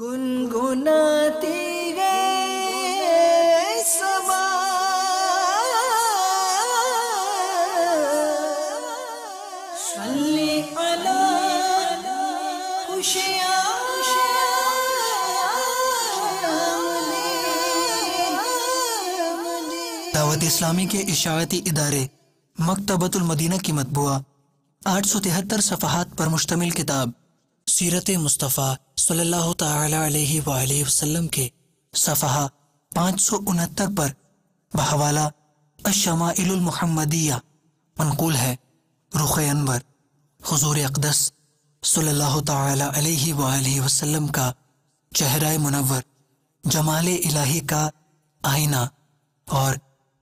گنگناتی گئی سما صلی علی خوشیاں دعوت اسلامی کے اشاعتی ادارے مکتبۃ المدینہ کی مطبوعہ 873 صفحات پر مشتمل کتاب سیرت مصطفیٰ صلی اللہ تعالی علیہ وآلہ وسلم کے صفحہ 569 پر بحوالہ الشمائل المحمدیہ منقول ہے رخ انور حضور اقدس صلی اللہ تعالی علیہ وآلہ وسلم کا چہرہ منور، جمال الہی کا آئینہ اور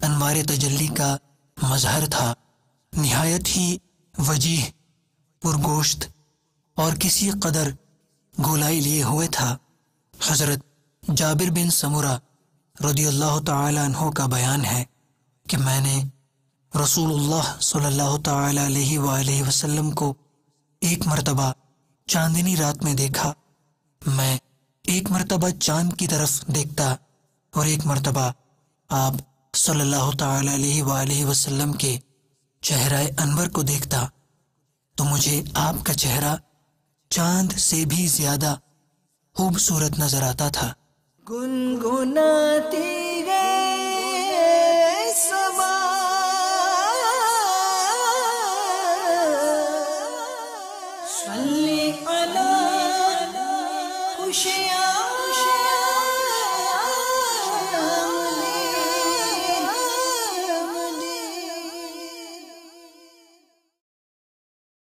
انوار تجلی کا مظہر تھا، نہایت ہی وجیح، پرگوشت اور کسی قدر گولائی لیے ہوئے تھا۔ حضرت جابر بن سمرہ رضی اللہ تعالی عنہ کا بیان ہے کہ میں نے رسول اللہ صلی اللہ تعالی علیہ وآلہ وسلم کو ایک مرتبہ چاندنی رات میں دیکھا۔ میں ایک مرتبہ چاند کی طرف دیکھتا اور ایک مرتبہ آپ صلی اللہ تعالی علیہ وآلہ وسلم کے چہرہ انور کو دیکھتا تو مجھے آپ کا چہرہ چاند سے بھی زیادہ خوبصورت نظر آتا تھا۔ گنگناتی گئی سما صلی علی خوشیاں